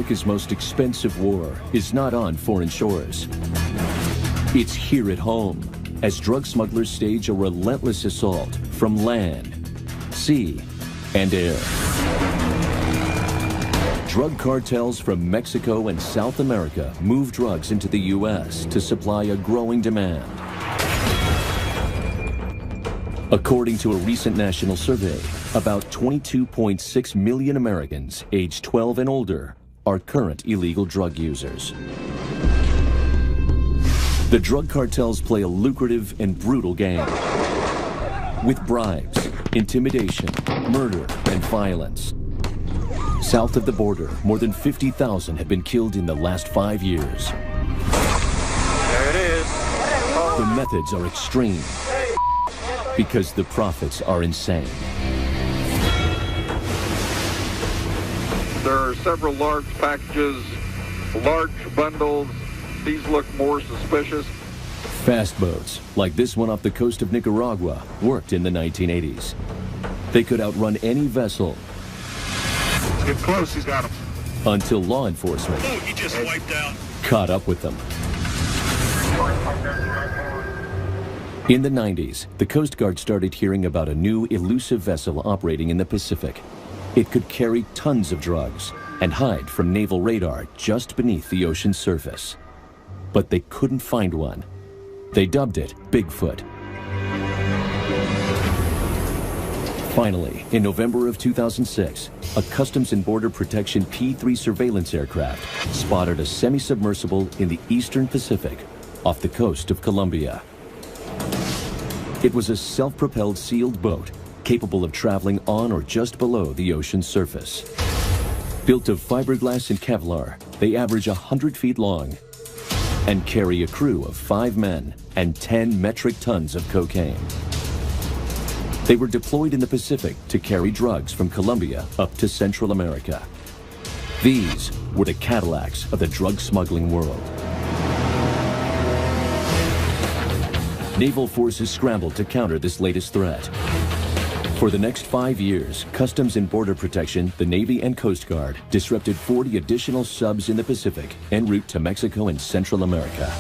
America's most expensive war is not on foreign shores. It's here at home, as drug smugglers stage a relentless assault from land, sea, and air. Drug cartels from Mexico and South America move drugs into the U.S. to supply a growing demand. According to a recent national survey, about 22.6 million Americans aged 12 and older are current illegal drug users. The drug cartels play a lucrative and brutal game with bribes, intimidation, murder, and violence. South of the border, more than 50,000 have been killed in the last 5 years. There it is. The methods are extreme because the profits are insane. There are several large packages, large bundles. These look more suspicious. Fast boats, like this one off the coast of Nicaragua, worked in the 1980s. They could outrun any vessel. Get close, he's got him. Until law enforcement He just wiped out. caught up with them. In the 90s, the Coast Guard started hearing about a new elusive vessel operating in the Pacific. It could carry tons of drugs and hide from naval radar just beneath the ocean's surface. But they couldn't find one. They dubbed it Bigfoot. Finally, in November of 2006, a Customs and Border Protection P-3 surveillance aircraft spotted a semi-submersible in the eastern Pacific off the coast of Colombia. It was a self-propelled sealed boat capable of traveling on or just below the ocean's surface. Built of fiberglass and Kevlar, they average 100 feet long and carry a crew of 5 men and 10 metric tons of cocaine. They were deployed in the Pacific to carry drugs from Colombia up to Central America. These were the Cadillacs of the drug smuggling world. Naval forces scrambled to counter this latest threat. For the next 5 years, Customs and Border Protection, the Navy and Coast Guard disrupted 40 additional subs in the Pacific en route to Mexico and Central America.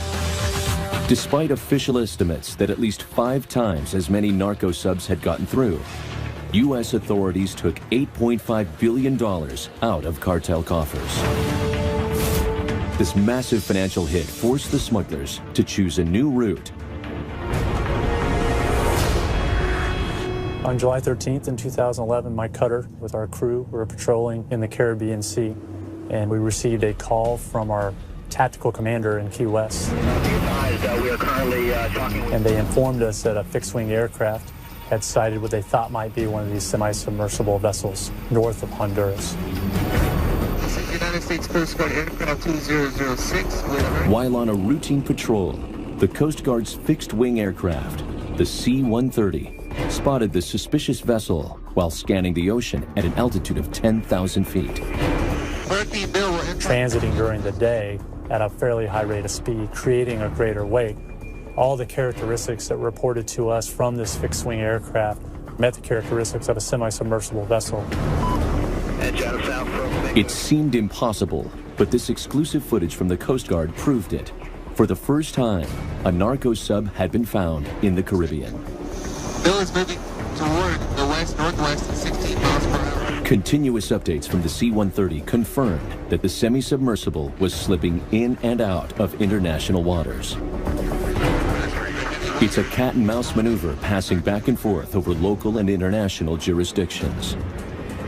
Despite official estimates that at least 5 times as many narco subs had gotten through, U.S. authorities took $8.5 billion out of cartel coffers. This massive financial hit forced the smugglers to choose a new route. On July 13th in 2011, my cutter with our crew were patrolling in the Caribbean Sea, and we received a call from our tactical commander in Key West. And they informed us that a fixed-wing aircraft had sighted what they thought might be one of these semi-submersible vessels north of Honduras. This is United States Coast Guard Aircraft 2006. While on a routine patrol, the Coast Guard's fixed-wing aircraft, the C-130, spotted the suspicious vessel while scanning the ocean at an altitude of 10,000 feet. Transiting during the day at a fairly high rate of speed, creating a greater weight. All the characteristics that were reported to us from this fixed-wing aircraft met the characteristics of a semi-submersible vessel. It seemed impossible, but this exclusive footage from the Coast Guard proved it. For the first time, a narco sub had been found in the Caribbean. Bill is moving toward the west-northwest at 16 miles per hour. Continuous updates from the C-130 confirmed that the semi-submersible was slipping in and out of international waters. It's a cat-and-mouse maneuver passing back and forth over local and international jurisdictions.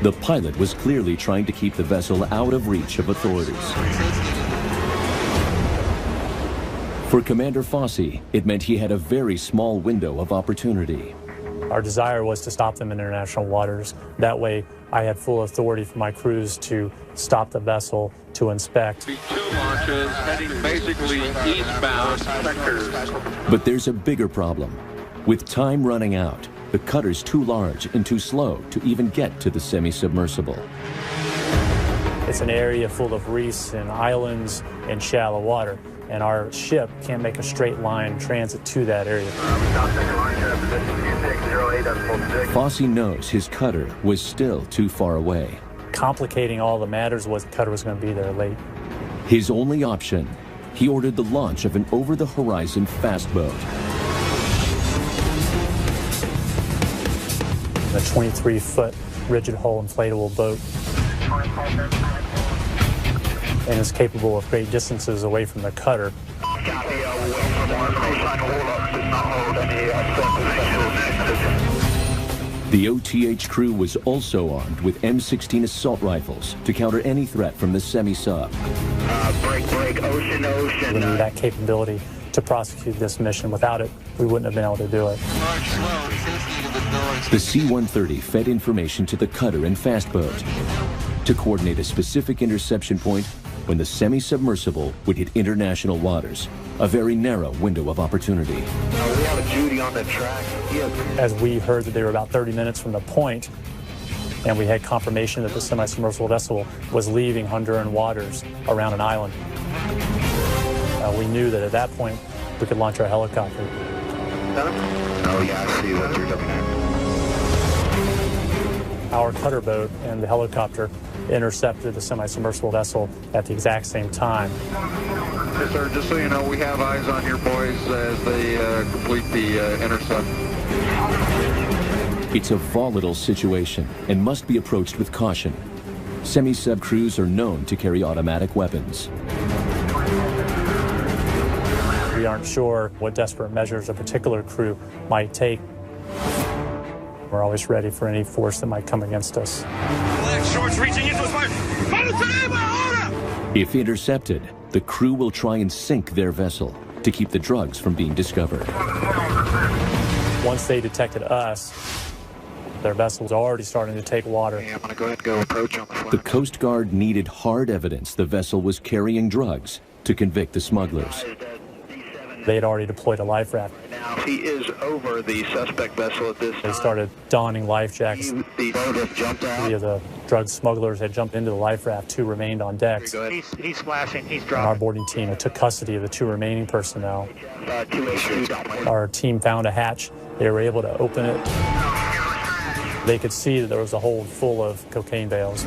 The pilot was clearly trying to keep the vessel out of reach of authorities. For Commander Fossey, it meant he had a very small window of opportunity. Our desire was to stop them in international waters. That way, I had full authority for my crews to stop the vessel, to inspect. 2 launches heading basically eastbound sectors. But there's a bigger problem. With time running out, the cutter's too large and too slow to even get to the semi-submersible. It's an area full of reefs and islands and shallow water, and our ship can't make a straight line transit to that area. Fossey knows his cutter was still too far away. Complicating all the matters was the cutter was going to be there late. His only option, he ordered the launch of an over-the-horizon fast boat. A 23-foot rigid hull inflatable boat, and is capable of great distances away from the cutter. The OTH crew was also armed with M16 assault rifles to counter any threat from the semi-sub. Break, ocean. We need that capability to prosecute this mission. Without it, we wouldn't have been able to do it. The C-130 fed information to the cutter and fast boat to coordinate a specific interception point when the semi-submersible would hit international waters, a very narrow window of opportunity. We have a Judy on the track. As we heard that they were about 30 minutes from the point, and we had confirmation that the semi-submersible vessel was leaving Honduran waters around an island. We knew that at that point we could launch our helicopter. Oh yeah, I see what you're looking at. Our cutter boat and the helicopter intercepted the semi-submersible vessel at the exact same time. Yes, sir. Just so you know, we have eyes on your boys as they complete the intercept. It's a volatile situation and must be approached with caution. Semi-sub crews are known to carry automatic weapons. We aren't sure what desperate measures a particular crew might take. We're always ready for any force that might come against us. Black shorts reaching into his fire. If intercepted, the crew will try and sink their vessel to keep the drugs from being discovered. Once they detected us, their vessel was already starting to take water. Yeah, I'm gonna go ahead and go approach on the flag. The Coast Guard needed hard evidence the vessel was carrying drugs to convict the smugglers. They had already deployed a life raft. Now he is over the suspect vessel at this time. They started donning life jackets. The boat has jumped out. 3 of the drug smugglers had jumped into the life raft. 2 remained on decks. He's splashing. He's And our boarding team took custody of the 2 remaining personnel. 2 issues. Our team found a hatch. They were able to open it. They could see that there was a hold full of cocaine bales.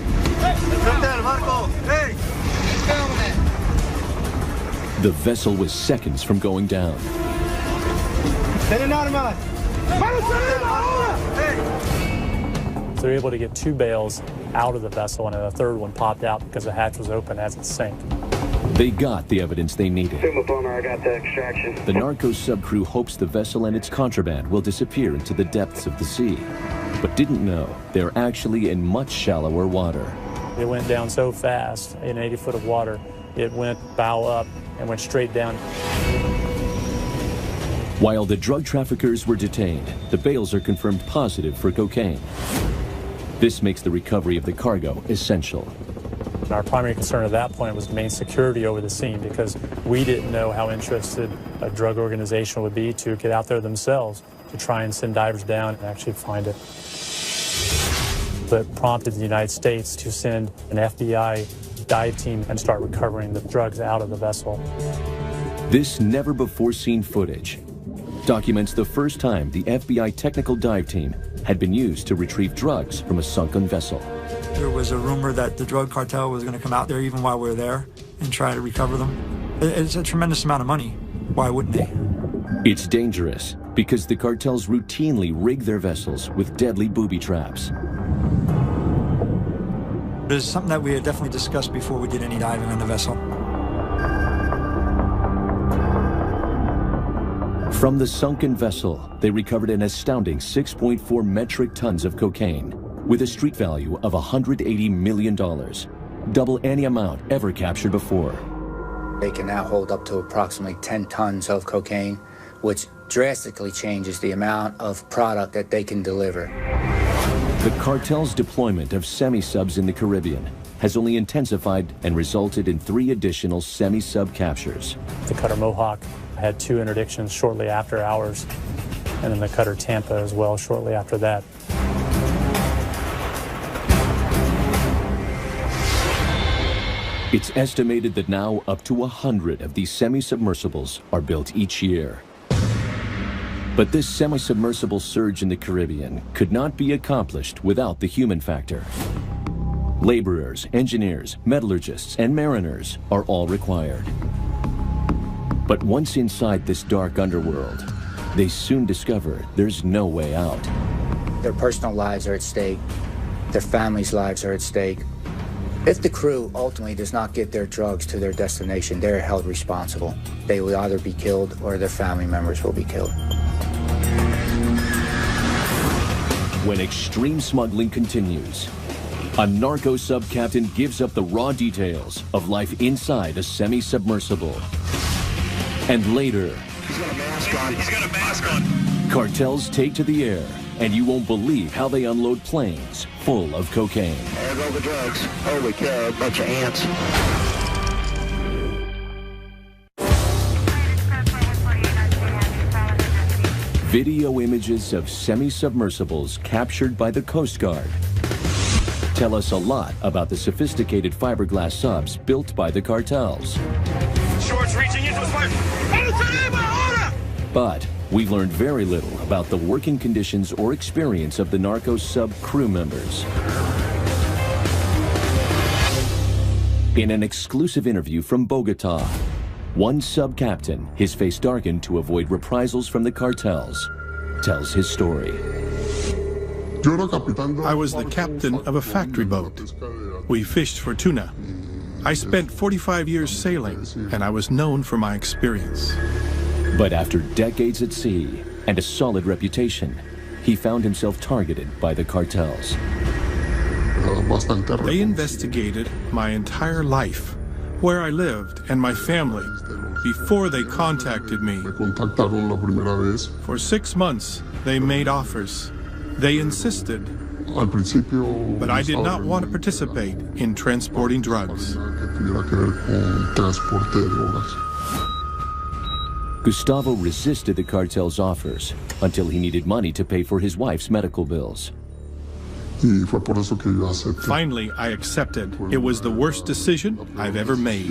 The vessel was seconds from going down. So they were able to get 2 bales out of the vessel, and a 3rd one popped out because the hatch was open as it sank. They got the evidence they needed. I got the extraction. The Narcos subcrew hopes the vessel and its contraband will disappear into the depths of the sea, but didn't know they're actually in much shallower water. It went down so fast, in 80 foot of water, it went bow up and went straight down. While the drug traffickers were detained, the bales are confirmed positive for cocaine. This makes the recovery of the cargo essential. Our primary concern at that point was main security over the scene, because we didn't know how interested a drug organization would be to get out there themselves to try and send divers down and actually find it. That prompted the United States to send an FBI dive team and start recovering the drugs out of the vessel. This never-before-seen footage documents the first time the FBI technical dive team had been used to retrieve drugs from a sunken vessel. There was a rumor that the drug cartel was going to come out there even while we were there and try to recover them. It's a tremendous amount of money. Why wouldn't they? It's dangerous because the cartels routinely rig their vessels with deadly booby traps. It's something that we had definitely discussed before we did any diving on the vessel. From the sunken vessel, they recovered an astounding 6.4 metric tons of cocaine with a street value of $180 million, double any amount ever captured before. They can now hold up to approximately 10 tons of cocaine, which drastically changes the amount of product that they can deliver. The cartel's deployment of semi-subs in the Caribbean has only intensified and resulted in 3 additional semi-sub captures. The cutter Mohawk had 2 interdictions shortly after ours, and then the cutter Tampa as well shortly after that. It's estimated that now up to 100 of these semi-submersibles are built each year. But this semi-submersible surge in the Caribbean could not be accomplished without the human factor. Laborers, engineers, metallurgists, and mariners are all required. But once inside this dark underworld, they soon discover there's no way out. Their personal lives are at stake. Their families' lives are at stake. If the crew ultimately does not get their drugs to their destination, they're held responsible. They will either be killed or their family members will be killed. When extreme smuggling continues, a narco sub-captain gives up the raw details of life inside a semi-submersible. And later, He's got a mask on. He's got a mask on. cartels take to the air, and you won't believe how they unload planes full of cocaine. There go the drugs. Holy cow, a bunch of ants. Video images of semi-submersibles captured by the Coast Guard tell us a lot about the sophisticated fiberglass subs built by the cartels. Shorts reaching into his fire. But we've learned very little about the working conditions or experience of the narco sub crew members. In an exclusive interview from Bogota, one sub-captain, his face darkened to avoid reprisals from the cartels, tells his story. I was the captain of a factory boat. We fished for tuna. I spent 45 years sailing, and I was known for my experience. But after decades at sea and a solid reputation, he found himself targeted by the cartels. They investigated my entire life, where I lived and my family, before they contacted me. For 6 months, they made offers. They insisted, but I did not want to participate in transporting drugs. Gustavo resisted the cartel's offers until he needed money to pay for his wife's medical bills. Finally, I accepted. It was the worst decision I've ever made.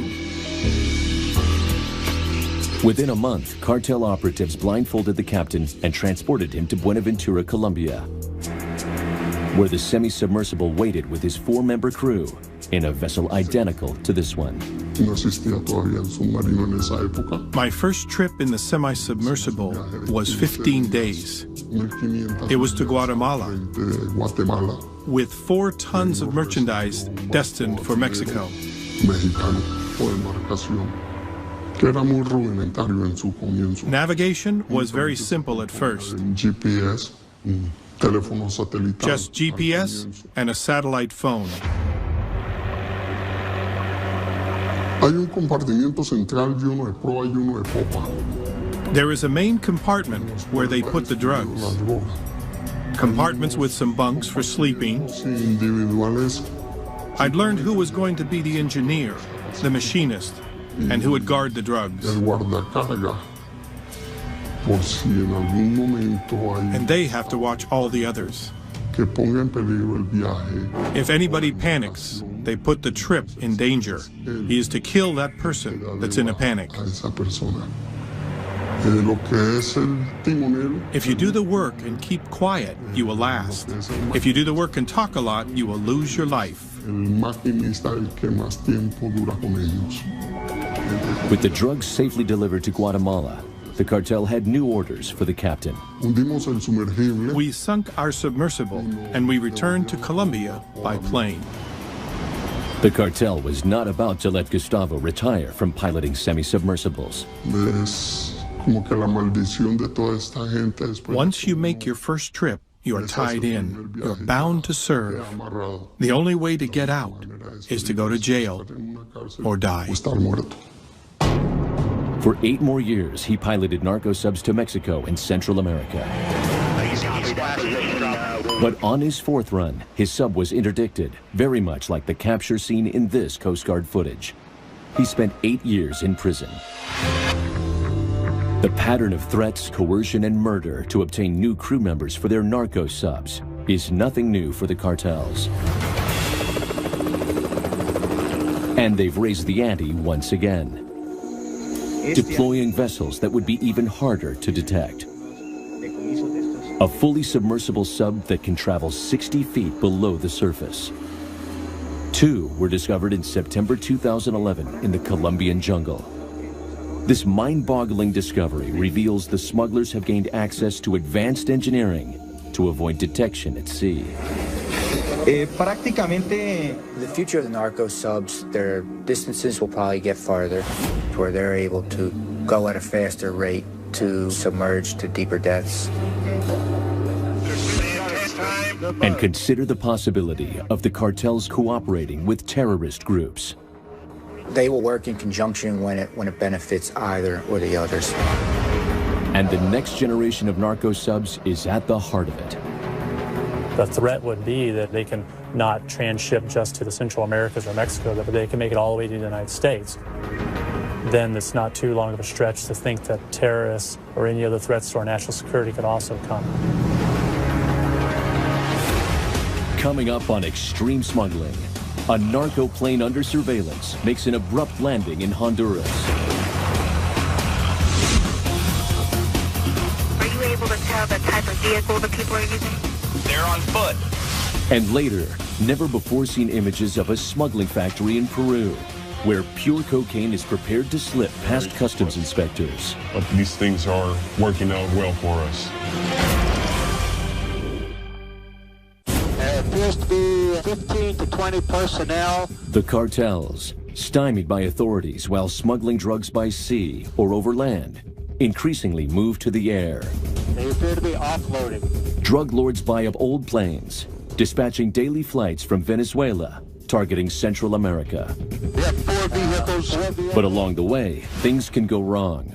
Within a month, cartel operatives blindfolded the captain and transported him to Buenaventura, Colombia, where the semi-submersible waited with his 4-member crew in a vessel identical to this one. My first trip in the semi-submersible was 15 days. It was to Guatemala, with 4 tons of merchandise destined for Mexico. Navigation was very simple at first. Just GPS and a satellite phone. There is a main compartment where they put the drugs. Compartments with some bunks for sleeping. I'd learned who was going to be the engineer, the machinist, and who would guard the drugs. And they have to watch all the others. If anybody panics, they put the trip in danger. He is to kill that person that's in a panic. If you do the work and keep quiet, you will last. If you do the work and talk a lot, you will lose your life. With the drugs safely delivered to Guatemala, the cartel had new orders for the captain. We sunk our submersible and we returned to Colombia by plane. The cartel was not about to let Gustavo retire from piloting semi-submersibles. Once you make your first trip, you are tied in. You're bound to serve. The only way to get out is to go to jail or die. For 8 more years, he piloted narco subs to Mexico and Central America. But on his 4th run, his sub was interdicted, very much like the capture scene in this Coast Guard footage. He spent 8 years in prison. The pattern of threats, coercion, and murder to obtain new crew members for their narco subs is nothing new for the cartels. And they've raised the ante once again, deploying vessels that would be even harder to detect. A fully submersible sub that can travel 60 feet below the surface. 2 were discovered in September 2011 in the Colombian jungle. This mind-boggling discovery reveals the smugglers have gained access to advanced engineering to avoid detection at sea. The future of the narco subs, their distances will probably get farther, where they're able to go at a faster rate to submerge to deeper depths. And consider the possibility of the cartels cooperating with terrorist groups. They will work in conjunction when it benefits either or the others. And the next generation of narco subs is at the heart of it. The threat would be that they can not transship just to the Central Americas or Mexico, but they can make it all the way to the United States. Then it's not too long of a stretch to think that terrorists or any other threats to our national security could also come. Coming up on Extreme Smuggling, a narco plane under surveillance makes an abrupt landing in Honduras. Are you able to tell the type of vehicle the people are using? They're on foot. And later, never-before-seen images of a smuggling factory in Peru, where pure cocaine is prepared to slip past customs inspectors. But these things are working out well for us. There appears to be 15 to 20 personnel. The cartels, stymied by authorities while smuggling drugs by sea or over land, increasingly move to the air. They appear to be offloading. Drug lords buy up old planes, dispatching daily flights from Venezuela, targeting Central America. We have 4 vehicles. But along the way, things can go wrong.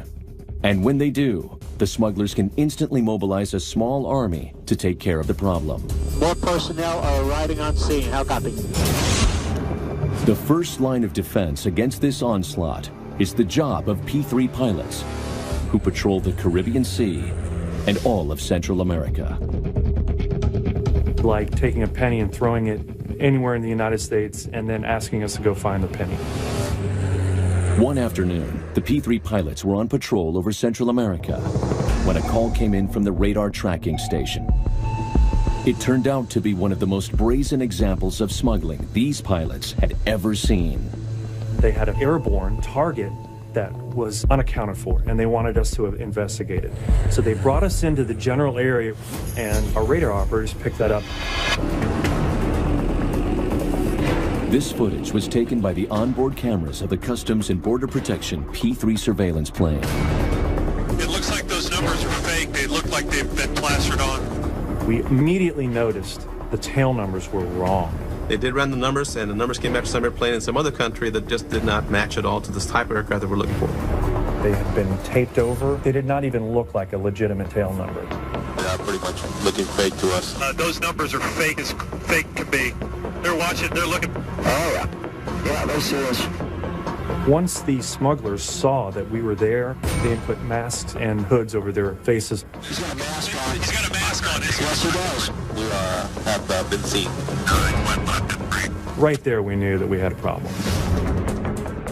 And when they do, the smugglers can instantly mobilize a small army to take care of the problem. More personnel are arriving on scene. How copy? The first line of defense against this onslaught is the job of P3 pilots, who patrol the Caribbean Sea and all of Central America. Like taking a penny and throwing it anywhere in the United States and then asking us to go find the penny. One afternoon, the P3 pilots were on patrol over Central America when a call came in from the radar tracking station. It turned out to be one of the most brazen examples of smuggling these pilots had ever seen. They had an airborne target that was unaccounted for, and they wanted us to investigate it. So they brought us into the general area, and our radar operators picked that up. This footage was taken by the onboard cameras of the Customs and Border Protection P3 surveillance plane. It looks like those numbers were fake. They look like they've been plastered on. We immediately noticed the tail numbers were wrong. They did run the numbers, and the numbers came back to some airplane in some other country that just did not match at all to this type of aircraft that we're looking for. They had been taped over. They did not even look like a legitimate tail number. They are pretty much looking fake to us. Those numbers are fake as fake can be. They're watching, they're looking. Oh, yeah. Yeah, they see us. Once the smugglers saw that we were there, they had put masks and hoods over their faces. He's got a mask on. He's got a mask on. Yes, he does. We have been seen. Right there, we knew that we had a problem.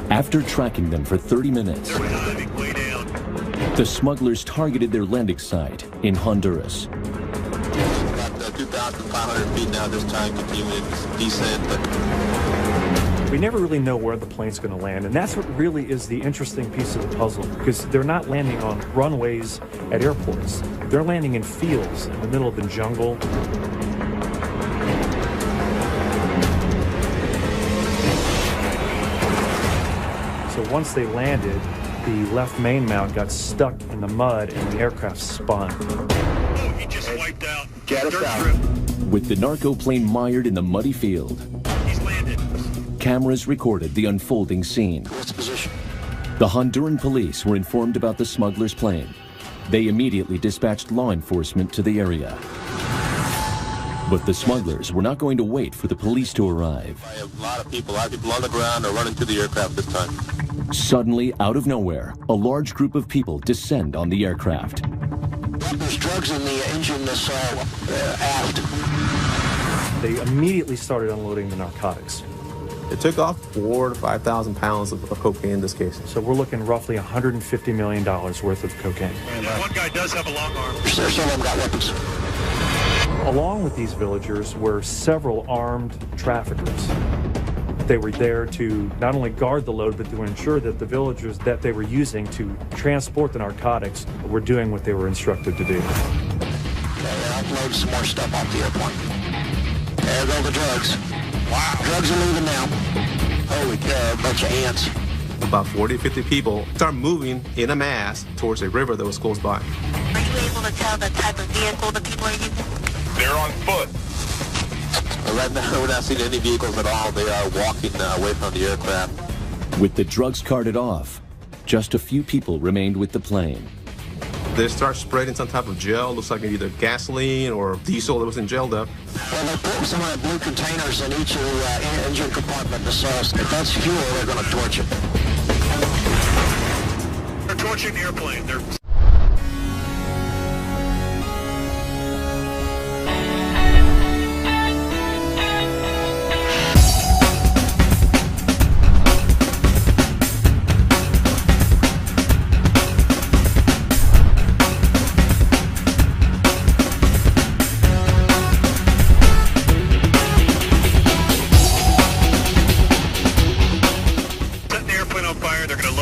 After tracking them for 30 minutes, They're diving way down. the smugglers targeted their landing site in Honduras. About 2,500 feet now, this time continuing its descent. We never really know where the plane's going to land, and that's what really is the interesting piece of the puzzle, because they're not landing on runways at airports. They're landing in fields in the middle of the jungle. So once they landed, the left main mount got stuck in the mud and the aircraft spun. Oh, he just wiped out. Get us Dirt out. strip. With the narco plane mired in the muddy field, He's landed. cameras recorded the unfolding scene. What's the position? The Honduran police were informed about the smuggler's plane. They immediately dispatched law enforcement to the area. But the smugglers were not going to wait for the police to arrive. A lot of people on the ground are running to the aircraft this time. Suddenly, out of nowhere, a large group of people descend on the aircraft. There's drugs in the engine this aft. They immediately started unloading the narcotics. It took off 4,000 to 5,000 pounds of cocaine in this case. So we're looking roughly $150 million worth of cocaine. Yeah, one guy does have a long arm. Some of them got weapons. Along with these villagers were several armed traffickers. They were there to not only guard the load, but to ensure that the villagers that they were using to transport the narcotics were doing what they were instructed to do. Upload some more stuff off the airplane. There go the drugs. Wow. Drugs are leaving now. Holy cow, a bunch of ants. About 40, 50 people start moving in a mass towards a river that was close by. Are you able to tell the type of vehicle the people are using? They're on foot. Right now, we're not seeing any vehicles at all. They are walking away from the aircraft. With the drugs carted off, just a few people remained with the plane. They start spreading some type of gel, looks like either gasoline or diesel that was in gel up. Well, they're putting some of the blue containers in each of the engine compartment. So if that's fuel, they're going to torch it. They're torching the airplane. They're...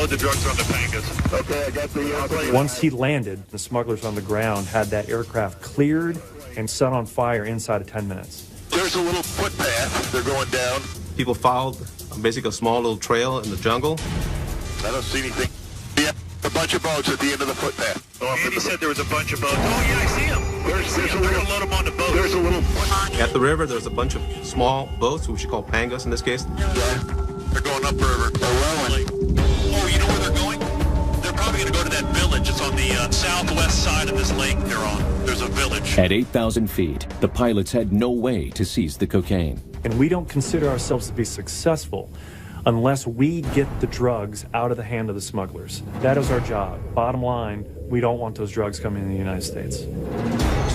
the drugs on the Pangas. Okay, I got the airplane. Once he landed, the smugglers on the ground had that aircraft cleared and set on fire inside of 10 minutes. There's a little footpath. They're going down. People followed basically a small little trail in the jungle. I don't see anything. Yeah, a bunch of boats at the end of the footpath. Andy said there was a bunch of boats. Oh, yeah, I see them. There's a They're little, going to load them on the boats. there's a little. At the river, there's a bunch of small boats, which we call Pangas in this case. Yeah, they're going upriver. They're rowing. Oh, you know where they're going? They're probably going to go to that village. It's on the southwest side of this lake they're on. There's a village. At 8,000 feet, the pilots had no way to seize the cocaine. And we don't consider ourselves to be successful unless we get the drugs out of the hand of the smugglers. That is our job. Bottom line, we don't want those drugs coming in the United States.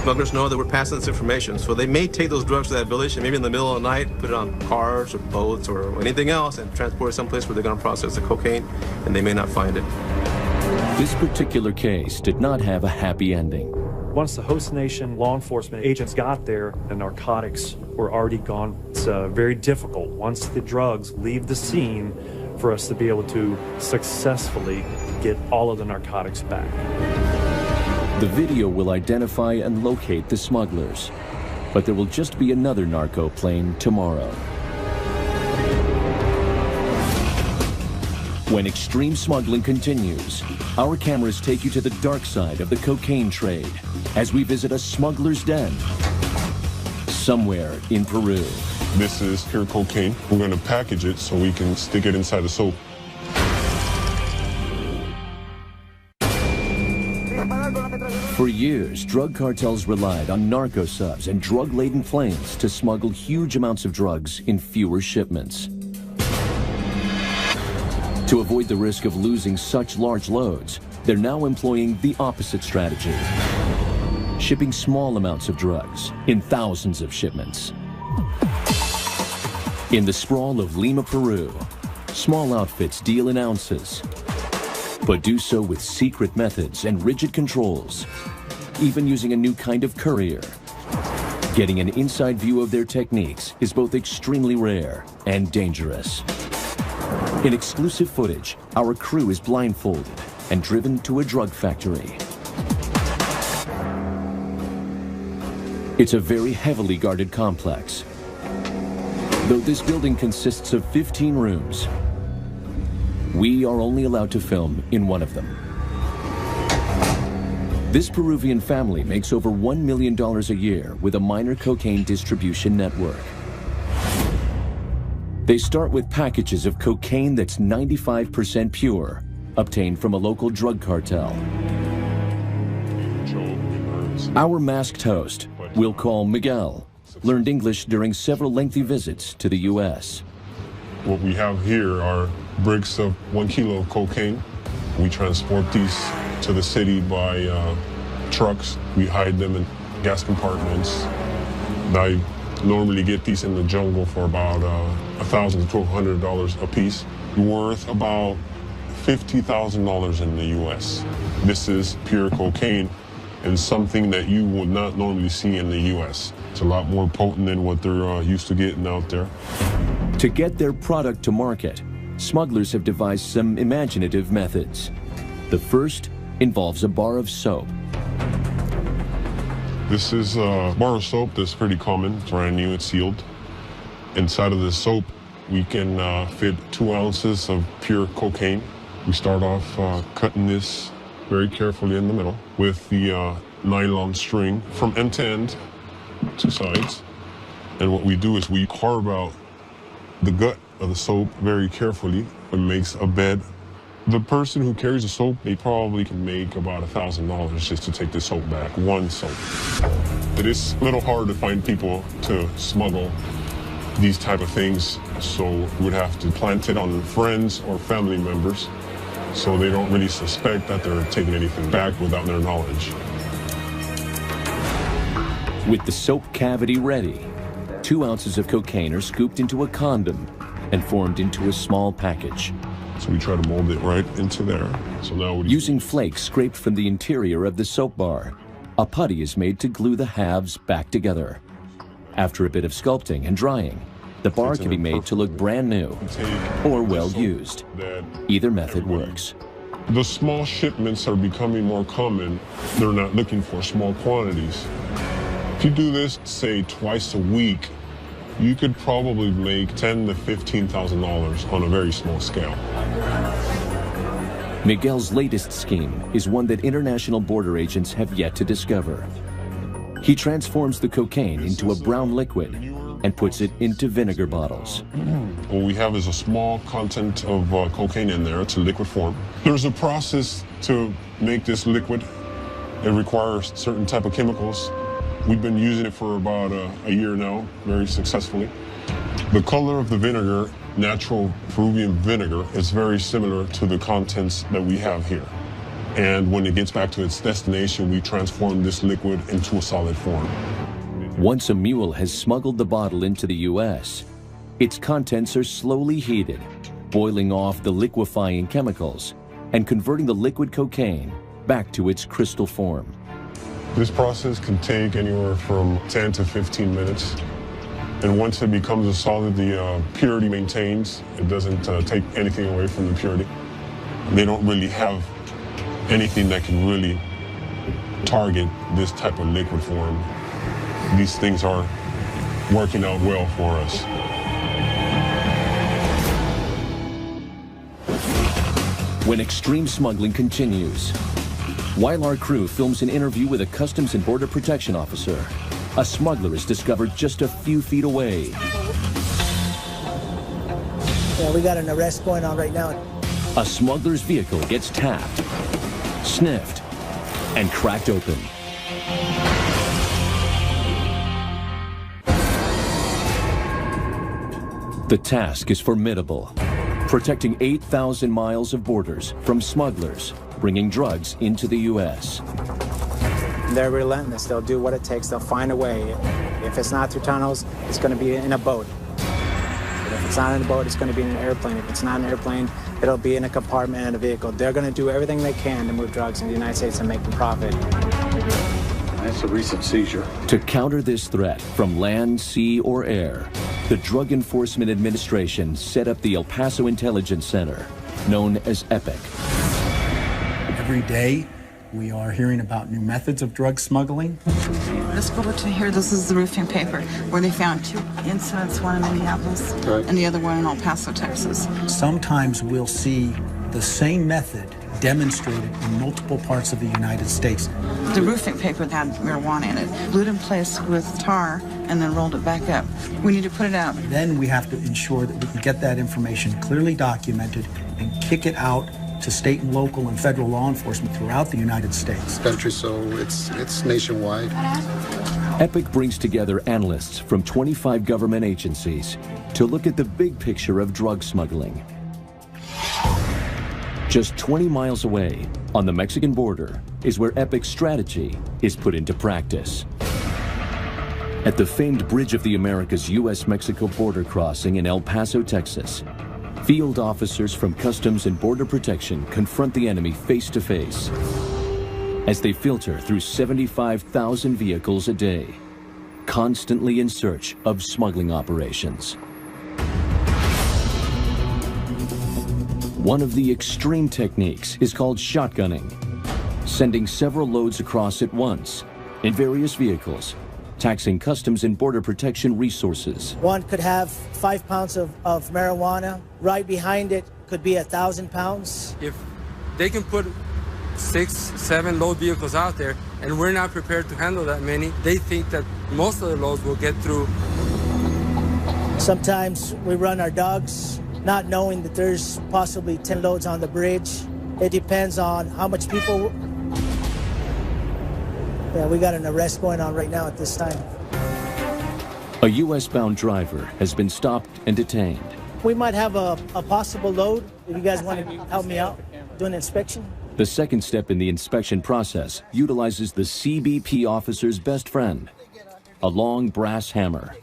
Smugglers know that we're passing this information, so they may take those drugs to that village and maybe in the middle of the night put it on cars or boats or anything else and transport it someplace where they're going to process the cocaine, and they may not find it. This particular case did not have a happy ending. Once the host nation law enforcement agents got there, the narcotics were already gone. It's very difficult once the drugs leave the scene for us to be able to successfully get all of the narcotics back. The video will identify and locate the smugglers, but there will just be another narco plane tomorrow. When extreme smuggling continues, our cameras take you to the dark side of the cocaine trade as we visit a smuggler's den somewhere in Peru. This is pure cocaine. We're going to package it so we can stick it inside the soap. For years, drug cartels relied on narco subs and drug-laden planes to smuggle huge amounts of drugs in fewer shipments. To avoid the risk of losing such large loads, they're now employing the opposite strategy, shipping small amounts of drugs in thousands of shipments. In the sprawl of Lima, Peru, small outfits deal in ounces, but do so with secret methods and rigid controls, even using a new kind of courier. Getting an inside view of their techniques is both extremely rare and dangerous. In exclusive footage, our crew is blindfolded and driven to a drug factory. It's a very heavily guarded complex. Though this building consists of 15 rooms, we are only allowed to film in one of them. This Peruvian family makes over $1 million a year with a minor cocaine distribution network. They start with packages of cocaine that's 95% pure, obtained from a local drug cartel. Our masked host, we'll call Miguel, learned English during several lengthy visits to the U.S. What we have here are bricks of 1 kilo of cocaine. We transport these to the city by trucks. We hide them in gas compartments. I normally get these in the jungle for about $1,000 to $1,200 a piece, worth about $50,000 in the U.S. This is pure cocaine. and something that you would not normally see in the U.S. It's a lot more potent than what they're used to getting out there. To get their product to market, smugglers have devised some imaginative methods. The first involves a bar of soap. This is a bar of soap that's pretty common. It's brand new, it's sealed. Inside of this soap, we can fit 2 ounces of pure cocaine. We start off cutting this very carefully in the middle with the nylon string from end to end, 2 sides. And what we do is we carve out the gut of the soap very carefully. It makes a bed. The person who carries the soap, they probably can make about $1,000 just to take the soap back, 1 soap. It is a little hard to find people to smuggle these type of things, so we'd have to plant it on friends or family members so they don't really suspect that they're taking anything back without their knowledge. With the soap cavity ready, 2 ounces of cocaine are scooped into a condom and formed into a small package. So we try to mold it right into there. So now using flakes scraped from the interior of the soap bar, a putty is made to glue the halves back together. After a bit of sculpting and drying, the bar can be made to look brand new or well used. Either method works. The small shipments are becoming more common. They're not looking for small quantities. If you do this, say, twice a week, you could probably make $10,000 to $15,000 on a very small scale. Miguel's latest scheme is one that international border agents have yet to discover. He transforms the cocaine into a brown liquid and puts it into vinegar bottles. What we have is a small content of cocaine in there. It's a liquid form. There's a process to make this liquid. It requires certain type of chemicals. We've been using it for about a year now, very successfully. The color of the vinegar, natural Peruvian vinegar, is very similar to the contents that we have here. And when it gets back to its destination, we transform this liquid into a solid form. Once a mule has smuggled the bottle into the U.S., its contents are slowly heated, boiling off the liquefying chemicals and converting the liquid cocaine back to its crystal form. This process can take anywhere from 10 to 15 minutes. And once it becomes a solid, the purity maintains. It doesn't take anything away from the purity. They don't really have anything that can really target this type of liquid form. These things are working out well for us. When extreme smuggling continues, while our crew films an interview with a Customs and Border Protection officer, a smuggler is discovered just a few feet away. Yeah, we got an arrest going on right now. A smuggler's vehicle gets tapped, sniffed, and cracked open. The task is formidable, protecting 8,000 miles of borders from smugglers bringing drugs into the U.S. They're relentless. They'll do what it takes. They'll find a way. If it's not through tunnels, it's going to be in a boat. But if it's not in a boat, it's going to be in an airplane. If it's not an airplane, it'll be in a compartment in a vehicle. They're going to do everything they can to move drugs in the United States and make a profit. That's a recent seizure. To counter this threat from land, sea, or air, the Drug Enforcement Administration set up the El Paso Intelligence Center, known as EPIC. Every day, we are hearing about new methods of drug smuggling. This bulletin here, this is the roofing paper, where they found 2 incidents, one in Minneapolis and the other one in El Paso, Texas. Sometimes we'll see the same method demonstrated in multiple parts of the United States. The roofing paper had marijuana in it, glued in place with tar, and then rolled it back up. We need to put it out. Then we have to ensure that we can get that information clearly documented and kick it out to state and local and federal law enforcement throughout the United States. Country, so it's nationwide. EPIC brings together analysts from 25 government agencies to look at the big picture of drug smuggling. Just 20 miles away, on the Mexican border, is where EPIC's strategy is put into practice. At the famed Bridge of the Americas U.S.-Mexico border crossing in El Paso, Texas, field officers from Customs and Border Protection confront the enemy face to face. as they filter through 75,000 vehicles a day, constantly in search of smuggling operations. One of the extreme techniques is called shotgunning, sending several loads across at once in various vehicles, taxing Customs and Border Protection resources. One could have 5 pounds of marijuana. Right behind it could be 1,000 pounds. If they can put 6, 7 load vehicles out there and we're not prepared to handle that many, they think that most of the loads will get through. Sometimes we run our dogs, not knowing that there's possibly 10 loads on the bridge. It depends on how much people. Yeah, we got an arrest going on right now at this time. A U.S.-bound driver has been stopped and detained. We might have a possible load. If you guys want to help me out, do an inspection. The second step in the inspection process utilizes the CBP officer's best friend, a long brass hammer.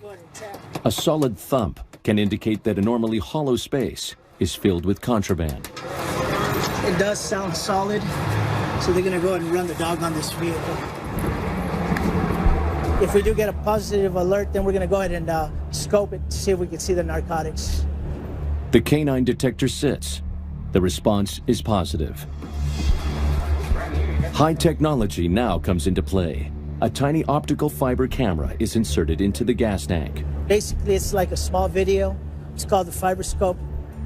A solid thump can indicate that a normally hollow space is filled with contraband. It does sound solid, so they're going to go ahead and run the dog on this vehicle. If we do get a positive alert, then we're going to go ahead and scope it to see if we can see the narcotics. The canine detector sits. The response is positive. High technology now comes into play. A tiny optical fiber camera is inserted into the gas tank. Basically, it's like a small video. It's called the fiber scope.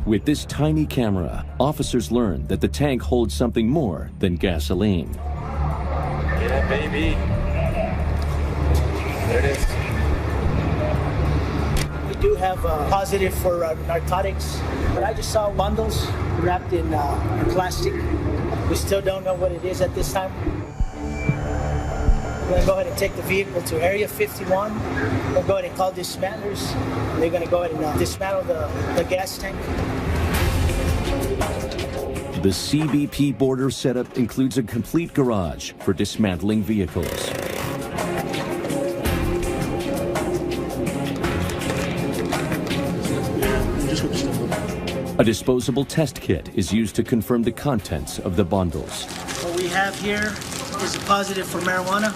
With this tiny camera, officers learn that the tank holds something more than gasoline. Yeah, baby. There it is. We do have a positive for narcotics, but I just saw bundles wrapped in plastic. We still don't know what it is at this time. We're going to go ahead and take the vehicle to Area 51. We'll go ahead and call dismantlers. They're going to go ahead and dismantle the gas tank. The CBP border setup includes a complete garage for dismantling vehicles. A disposable test kit is used to confirm the contents of the bundles. What we have here is a positive for marijuana.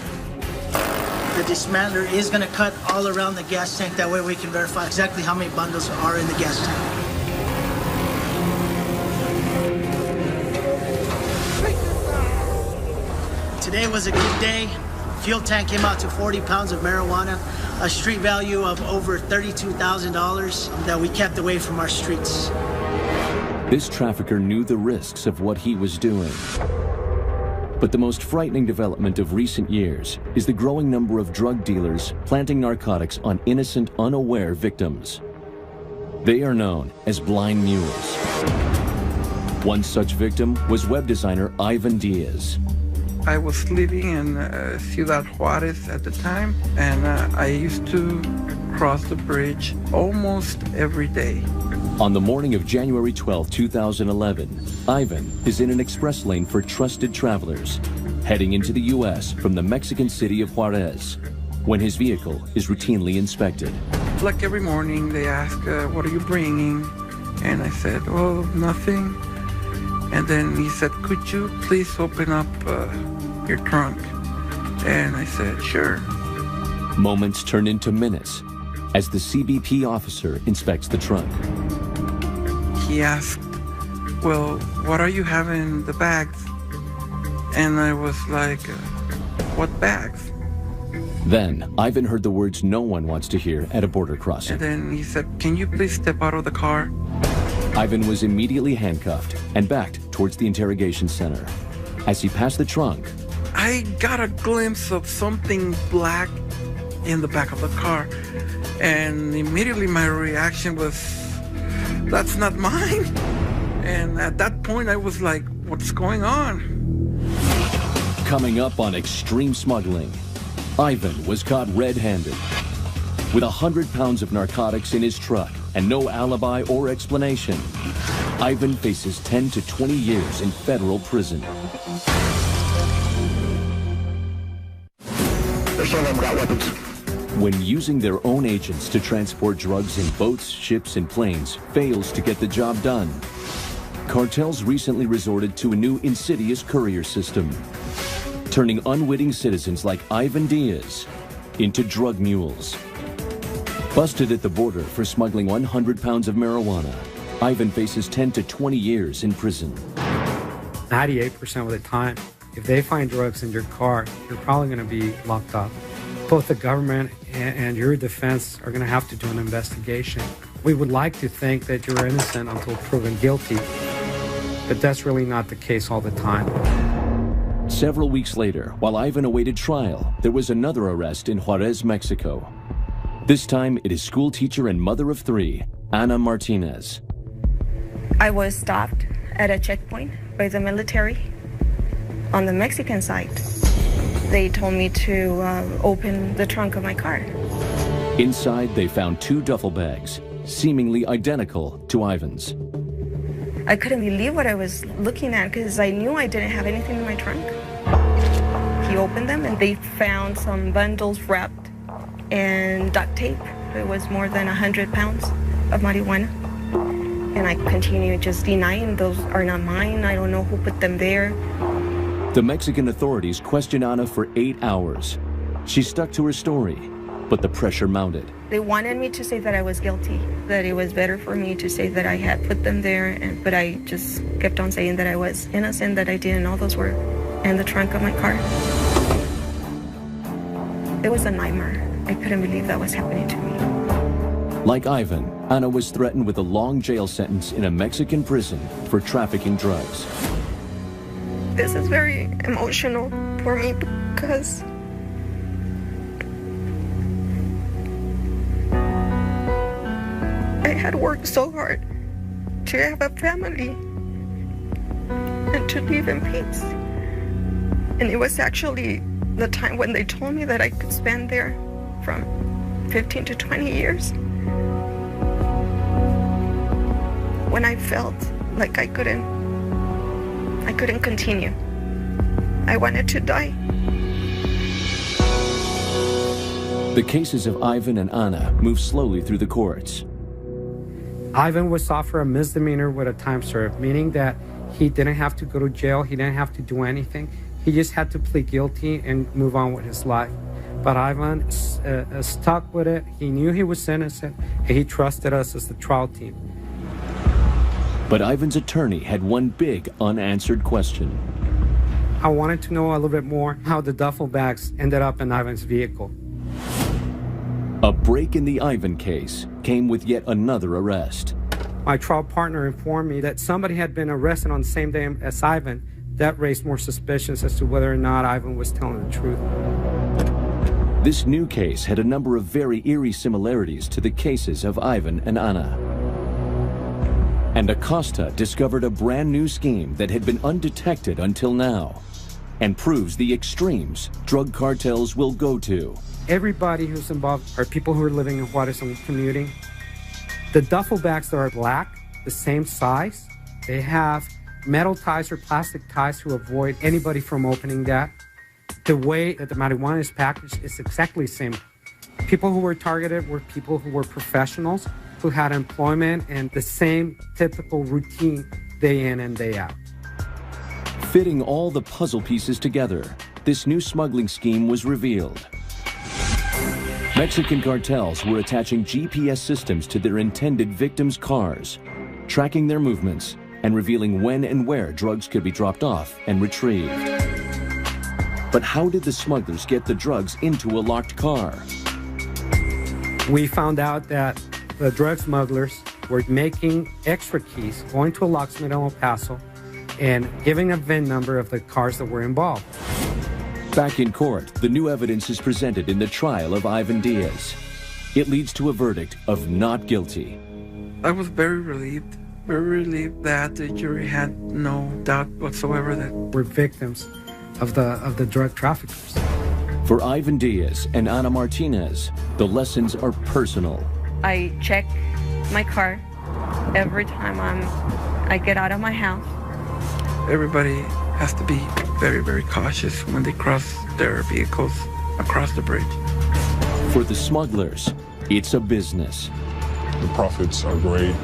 The dismantler is going to cut all around the gas tank. That way we can verify exactly how many bundles are in the gas tank. Today was a good day. Fuel tank came out to 40 pounds of marijuana, a street value of over $32,000 that we kept away from our streets. This trafficker knew the risks of what he was doing. But the most frightening development of recent years is the growing number of drug dealers planting narcotics on innocent, unaware victims. They are known as blind mules. One such victim was web designer Ivan Diaz. I was living in Ciudad Juarez at the time, and I used to cross the bridge almost every day. On the morning of January 12, 2011, Ivan is in an express lane for trusted travelers, heading into the U.S. from the Mexican city of Juarez, when his vehicle is routinely inspected. Like every morning, they ask, what are you bringing? And I said, oh, nothing. And then he said, could you please open up your trunk? And I said, sure. Moments turn into minutes as the CBP officer inspects the trunk. He asked, well, what are you having in the bags? And I was like, what bags? Then Ivan heard the words no one wants to hear at a border crossing. And then he said, can you please step out of the car? Ivan was immediately handcuffed and backed towards the interrogation center. As he passed the trunk, I got a glimpse of something black in the back of the car. And immediately my reaction was, that's not mine. And at that point I was like, what's going on? Coming up on Extreme Smuggling, Ivan was caught red-handed. With 100 pounds of narcotics in his truck and no alibi or explanation, Ivan faces 10 to 20 years in federal prison. Some of them got weapons. When using their own agents to transport drugs in boats, ships, and planes fails to get the job done, cartels recently resorted to a new insidious courier system. turning unwitting citizens like Ivan Diaz into drug mules. Busted at the border for smuggling 100 pounds of marijuana, Ivan faces 10 to 20 years in prison. 98% of the time, if they find drugs in your car, you're probably going to be locked up. Both the government and your defense are going to have to do an investigation. We would like to think that you're innocent until proven guilty, but that's really not the case all the time. Several weeks later, while Ivan awaited trial, there was another arrest in Juarez, Mexico. This time, it is school teacher and mother of 3, Ana Martinez. I was stopped at a checkpoint by the military on the Mexican side. They told me to open the trunk of my car. Inside, they found 2 duffel bags, seemingly identical to Ivan's. I couldn't believe what I was looking at because I knew I didn't have anything in my trunk. He opened them and they found some bundles wrapped in duct tape. It was more than 100 pounds of marijuana. And I continued just denying those are not mine. I don't know who put them there. The Mexican authorities questioned Ana for 8 hours. She stuck to her story, but the pressure mounted. They wanted me to say that I was guilty, that it was better for me to say that I had put them there, but I just kept on saying that I was innocent, that I didn't. All those were in the trunk of my car. It was a nightmare. I couldn't believe that was happening to me. Like Ivan, Ana was threatened with a long jail sentence in a Mexican prison for trafficking drugs. This is very emotional for me because I had worked so hard to have a family and to live in peace. And it was actually the time when they told me that I could spend there from 15 to 20 years. When I felt like I couldn't continue. I wanted to die. The cases of Ivan and Ana moved slowly through the courts. Ivan was offered a misdemeanor with a time served, meaning that he didn't have to go to jail, he didn't have to do anything. He just had to plead guilty and move on with his life. But Ivan stuck with it. He knew he was innocent, and he trusted us as the trial team. But Ivan's attorney had one big unanswered question. I wanted to know a little bit more how the duffel bags ended up in Ivan's vehicle. A break in the Ivan case came with yet another arrest. My trial partner informed me that somebody had been arrested on the same day as Ivan. That raised more suspicions as to whether or not Ivan was telling the truth. This new case had a number of very eerie similarities to the cases of Ivan and Ana. And Acosta discovered a brand new scheme that had been undetected until now, and proves the extremes drug cartels will go to. Everybody who's involved are people who are living in Juarez and commuting. The duffel bags that are black, the same size, they have metal ties or plastic ties to avoid anybody from opening that. The way that the marijuana is packaged is exactly the same. People who were targeted were people who were professionals, who had employment and the same typical routine day in and day out. Fitting all the puzzle pieces together, this new smuggling scheme was revealed. Mexican cartels were attaching GPS systems to their intended victims' cars, tracking their movements, and revealing when and where drugs could be dropped off and retrieved. But how did the smugglers get the drugs into a locked car? We found out that the drug smugglers were making extra keys, going to a locksmith in El Paso, and giving a VIN number of the cars that were involved. Back in court, the new evidence is presented in the trial of Ivan Diaz. It leads to a verdict of not guilty. I was very relieved that the jury had no doubt whatsoever that we're victims of the drug traffickers. For Ivan Diaz and Ana Martinez, the lessons are personal. I check my car every time I get out of my house. Everybody has to be very, very cautious when they cross their vehicles across the bridge. For the smugglers, it's a business. The profits are great,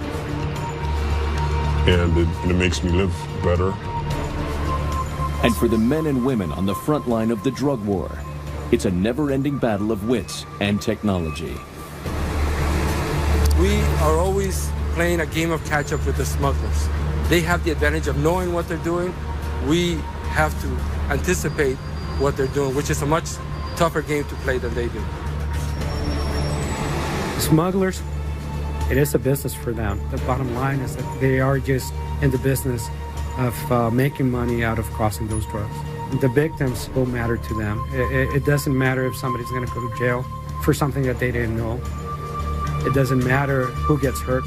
and it makes me live better. And for the men and women on the front line of the drug war, it's a never-ending battle of wits and technology. We are always playing a game of catch-up with the smugglers. They have the advantage of knowing what they're doing. We have to anticipate what they're doing, which is a much tougher game to play than they do. Smugglers, it is a business for them. The bottom line is that they are just in the business of making money out of crossing those drugs. The victims will matter to them. It doesn't matter if somebody's going to go to jail for something that they didn't know. It doesn't matter who gets hurt.